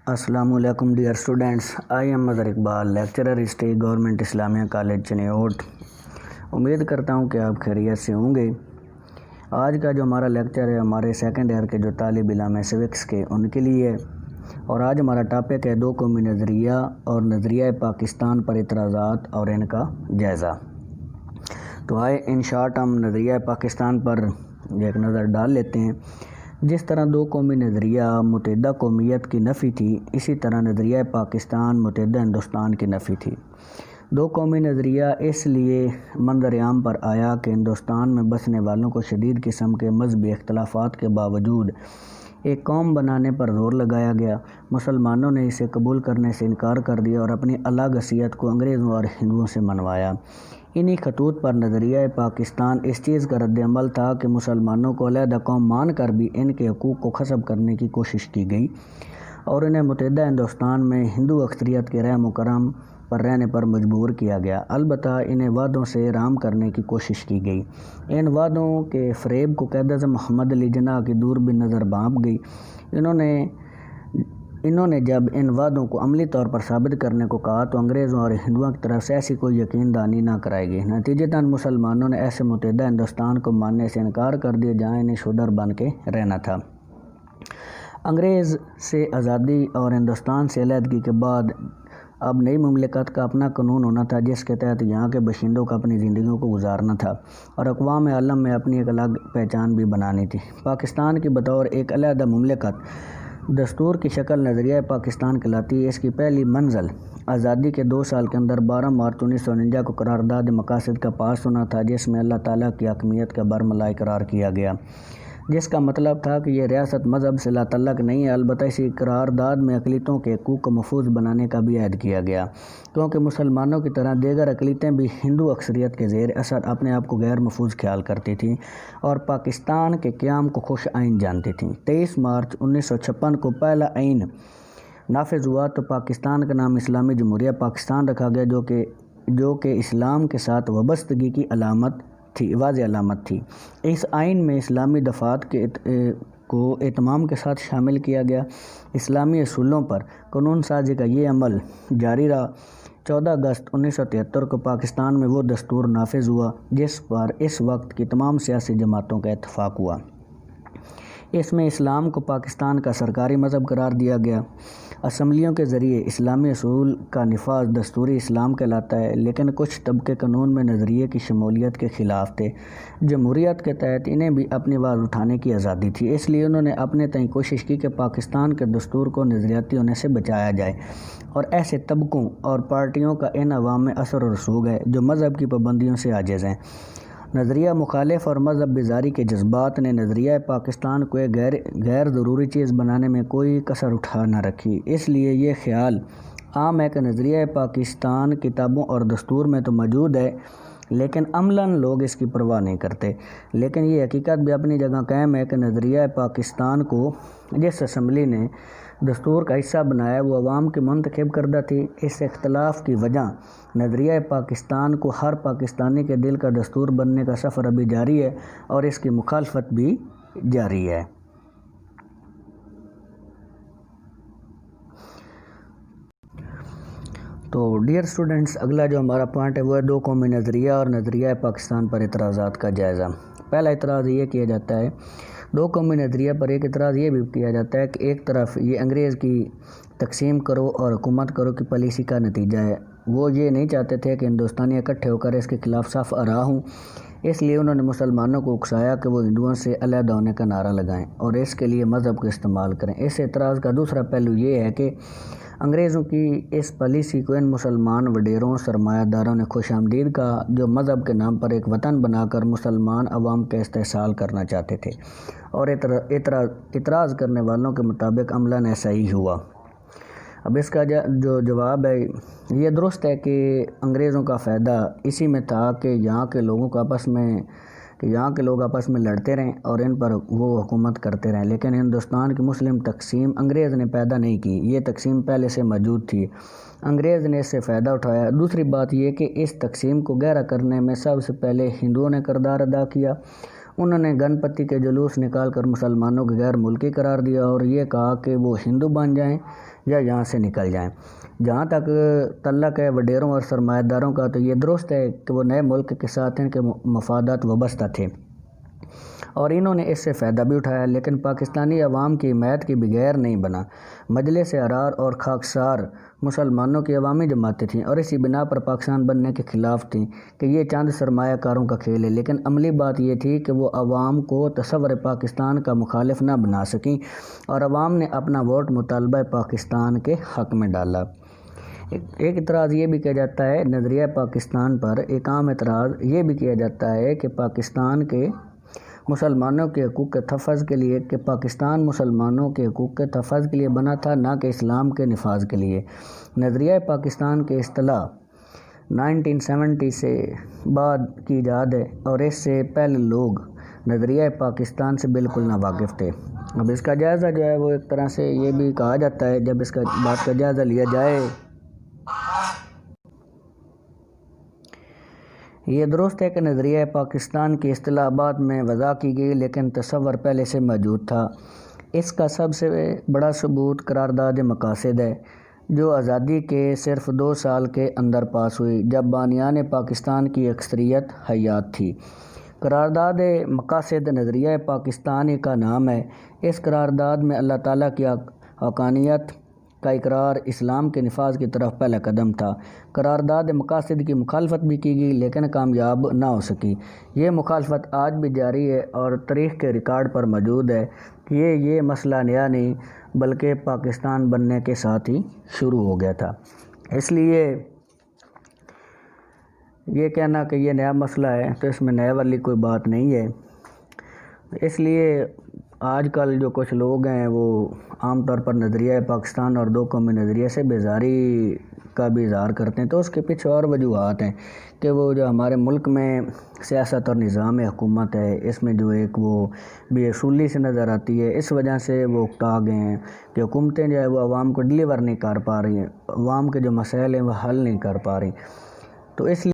السلام علیکم dear students, I am Mazhar Iqbal, lecturer history, government Islamia college Chiniot. امید کرتا ہوں کہ آپ خیریت سے ہوں گے۔ آج کا جو ہمارا لیکچر ہے ہمارے سیکنڈ ایئر کے جو طالب علم ہیں سوکس کے ان کے لیے ہے، اور آج ہمارا ٹاپک ہے 2 قومی نظریہ اور نظریہ پاکستان پر اعتراضات اور ان کا جائزہ۔ تو آئے ان شارٹ ہم نظریہ پاکستان پر ایک نظر ڈال لیتے ہیں۔ جس طرح 2 قومی نظریہ متحدہ قومیت کی نفی تھی، اسی طرح نظریہ پاکستان متحدہ ہندوستان کی نفی تھی۔ 2 قومی نظریہ اس لیے منظر عام پر آیا کہ ہندوستان میں بسنے والوں کو شدید قسم کے مذہبی اختلافات کے باوجود ایک قوم بنانے پر زور لگایا گیا۔ مسلمانوں نے اسے قبول کرنے سے انکار کر دیا اور اپنی الگ حیثیت کو انگریزوں اور ہندوؤں سے منوایا۔ انہی خطوط پر نظریہ پاکستان اس چیز کا رد عمل تھا کہ مسلمانوں کو علیحدہ قوم مان کر بھی ان کے حقوق کو غصب کرنے کی کوشش کی گئی اور انہیں متحدہ ہندوستان میں ہندو اکثریت کے رحم و کرم پر رہنے پر مجبور کیا گیا۔ البتہ انہیں وعدوں سے رام کرنے کی کوشش کی گئی۔ ان وعدوں کے فریب کو قائداعظم محمد علی جناح کی دوربین نظر بھانپ گئی۔ انہوں نے جب ان وعدوں کو عملی طور پر ثابت کرنے کو کہا تو انگریزوں اور ہندوؤں کی طرف سے ایسی کوئی یقین دہانی نہ کرائی گئی۔ نتیجتاً مسلمانوں نے ایسے متحدہ ہندوستان کو ماننے سے انکار کر دیا جہاں انہیں شودر بن کے رہنا تھا۔ انگریز سے آزادی اور ہندوستان سے علیحدگی کے بعد اب نئی مملکت کا اپنا قانون ہونا تھا جس کے تحت یہاں کے باشندوں کو اپنی زندگیوں کو گزارنا تھا اور اقوام عالم میں اپنی ایک الگ پہچان بھی بنانی تھی۔ پاکستان کی بطور ایک علیحدہ مملکت دستور کی شکل نظریہ پاکستان کہلاتی ہے۔ اس کی پہلی منزل آزادی کے 2 سال کے اندر 12 مارچ 1949 کو قرارداد مقاصد کا پاس ہونا تھا جس میں اللہ تعالیٰ کی حاکمیت کا برملا اقرار کیا گیا، جس کا مطلب تھا کہ یہ ریاست مذہب سے لا تعلق نہیں ہے۔ البتہ اسی قرارداد میں اقلیتوں کے حقوق کو محفوظ بنانے کا بھی عہد کیا گیا، کیونکہ مسلمانوں کی طرح دیگر اقلیتیں بھی ہندو اکثریت کے زیر اثر اپنے آپ کو غیر محفوظ خیال کرتی تھیں اور پاکستان کے قیام کو خوش آئین جانتی تھیں۔ 23 مارچ 1956 کو پہلا آئین نافذ ہوا تو پاکستان کا نام اسلامی جمہوریہ پاکستان رکھا گیا، جو کہ اسلام کے ساتھ وابستگی کی واضح علامت تھی۔ اس آئین میں اسلامی دفعات کو اہتمام کے ساتھ شامل کیا گیا۔ اسلامی اصولوں پر قانون سازی کا یہ عمل جاری رہا۔ 14 اگست 1973 کو پاکستان میں وہ دستور نافذ ہوا جس پر اس وقت کی تمام سیاسی جماعتوں کا اتفاق ہوا۔ اس میں اسلام کو پاکستان کا سرکاری مذہب قرار دیا گیا۔ اسمبلیوں کے ذریعے اسلامی اصول کا نفاذ دستوری اسلام کہلاتا ہے، لیکن کچھ طبقے قانون میں نظریے کی شمولیت کے خلاف تھے۔ جمہوریت کے تحت انہیں بھی اپنی آواز اٹھانے کی آزادی تھی، اس لیے انہوں نے اپنے تئیں کوشش کی کہ پاکستان کے دستور کو نظریاتی ہونے سے بچایا جائے اور ایسے طبقوں اور پارٹیوں کا ان عوام میں اثر و رسوخ ہے جو مذہب کی پابندیوں سے عاجز ہیں۔ نظریہ مخالف اور مذہب بیزاری کے جذبات نے نظریہ پاکستان کو ایک غیر ضروری چیز بنانے میں کوئی کسر اٹھا نہ رکھی۔ اس لیے یہ خیال عام ہے کہ نظریہ پاکستان کتابوں اور دستور میں تو موجود ہے لیکن عملاً لوگ اس کی پرواہ نہیں کرتے۔ لیکن یہ حقیقت بھی اپنی جگہ قائم ہے کہ نظریہ پاکستان کو جس اسمبلی نے دستور کا حصہ بنایا وہ عوام کی منتخب کردہ تھی۔ اس اختلاف کی وجہ نظریہ پاکستان کو ہر پاکستانی کے دل کا دستور بننے کا سفر ابھی جاری ہے اور اس کی مخالفت بھی جاری ہے۔ تو ڈیئر اسٹوڈنٹس، اگلا جو ہمارا پوائنٹ ہے وہ ہے 2 قومی نظریہ اور نظریہ پاکستان پر اعتراضات کا جائزہ۔ پہلا اعتراض یہ کیا جاتا ہے، 2 قومی نظریہ پر ایک اعتراض یہ بھی کیا جاتا ہے کہ ایک طرف یہ انگریز کی تقسیم کرو اور حکومت کرو کی پالیسی کا نتیجہ ہے۔ وہ یہ نہیں چاہتے تھے کہ ہندوستانی اکٹھے ہو کر اس کے خلاف صف آرا ہوں، اس لیے انہوں نے مسلمانوں کو اکسایا کہ وہ ہندوؤں سے علیحدہ ہونے کا نعرہ لگائیں اور اس کے لیے مذہب کو استعمال کریں۔ اس اعتراض کا دوسرا پہلو یہ ہے کہ انگریزوں کی اس پالیسی کو ان مسلمان وڈیروں سرمایہ داروں نے خوش آمدید کہا جو مذہب کے نام پر ایک وطن بنا کر مسلمان عوام کا استحصال کرنا چاہتے تھے، اور اعتراض کرنے والوں کے مطابق عملاً ایسا ہی ہوا۔ اب اس کا جو جواب ہے یہ درست ہے کہ انگریزوں کا فائدہ اسی میں تھا کہ یہاں کے لوگ آپس میں لڑتے رہیں اور ان پر وہ حکومت کرتے رہیں، لیکن ہندوستان کی مسلم تقسیم انگریز نے پیدا نہیں کی، یہ تقسیم پہلے سے موجود تھی، انگریز نے اس سے فائدہ اٹھایا۔ دوسری بات یہ کہ اس تقسیم کو گہرا کرنے میں سب سے پہلے ہندوؤں نے کردار ادا کیا انہوں نے گنپتی کے جلوس نکال کر مسلمانوں کو غیر ملکی قرار دیا اور یہ کہا کہ وہ ہندو بن جائیں یا یہاں سے نکل جائیں۔ جہاں تک تعلق ہے وڈیروں اور سرمایہ داروں کا، تو یہ درست ہے کہ وہ نئے ملک کے ساتھ ان کے مفادات وابستہ تھے اور انہوں نے اس سے فائدہ بھی اٹھایا، لیکن پاکستانی عوام کی حمایت کے بغیر نہیں بنا۔ مجلس ارار اور خاکسار مسلمانوں کی عوامی جماعتیں تھیں اور اسی بنا پر پاکستان بننے کے خلاف تھیں کہ یہ چند سرمایہ کاروں کا کھیل ہے، لیکن عملی بات یہ تھی کہ وہ عوام کو تصور پاکستان کا مخالف نہ بنا سکیں اور عوام نے اپنا ووٹ مطالبہ پاکستان کے حق میں ڈالا۔ ایک اعتراض یہ بھی کیا جاتا ہے نظریہ پاکستان پر، ایک عام اعتراض یہ بھی کیا جاتا ہے کہ پاکستان کے مسلمانوں کے حقوق کے تحفظ کے لیے، کہ پاکستان مسلمانوں کے حقوق کے تحفظ کے لیے بنا تھا، نہ کہ اسلام کے نفاذ کے لیے۔ نظریہ پاکستان کی اصطلاح 1970 سے بعد کی ایجاد ہے اور اس سے پہلے لوگ نظریہ پاکستان سے بالکل ناواقف تھے۔ اب اس کا جائزہ جو ہے وہ ایک طرح سے یہ بھی کہا جاتا ہے، جب اس کا بات کا جائزہ لیا جائے، یہ درست ہے کہ نظریہ پاکستان کی اصطلاح بعد میں وضع کی گئی، لیکن تصور پہلے سے موجود تھا۔ اس کا سب سے بڑا ثبوت قرارداد مقاصد ہے، جو آزادی کے صرف 2 سال کے اندر پاس ہوئی، جب بانیان پاکستان کی اکثریت حیات تھی۔ قرارداد مقاصد نظریہ پاکستان کا نام ہے۔ اس قرارداد میں اللہ تعالیٰ کی حقانیت کا اقرار اسلام کے نفاذ کی طرف پہلا قدم تھا۔ قرارداد مقاصد کی مخالفت بھی کی گئی، لیکن کامیاب نہ ہو سکی۔ یہ مخالفت آج بھی جاری ہے اور تاریخ کے ریکارڈ پر موجود ہے کہ یہ مسئلہ نیا نہیں، بلکہ پاکستان بننے کے ساتھ ہی شروع ہو گیا تھا۔ اس لیے یہ کہنا کہ یہ نیا مسئلہ ہے تو اس میں نئے والی کوئی بات نہیں ہے۔ اس لیے آج کل جو کچھ لوگ ہیں وہ عام طور پر نظریہ پاکستان اور 2 قومی نظریے سے بیزاری کا بھی اظہار کرتے ہیں، تو اس کے پیچھے اور وجوہات ہیں کہ وہ جو ہمارے ملک میں سیاست اور نظام حکومت ہے، اس میں جو ایک وہ بے اصولی سے نظر آتی ہے، اس وجہ سے وہ اکتا گئے ہیں کہ حکومتیں جو ہے وہ عوام کو ڈلیور نہیں کر پا رہی ہیں، عوام کے جو مسائل ہیں وہ حل نہیں کر پا رہی، تو اس لیے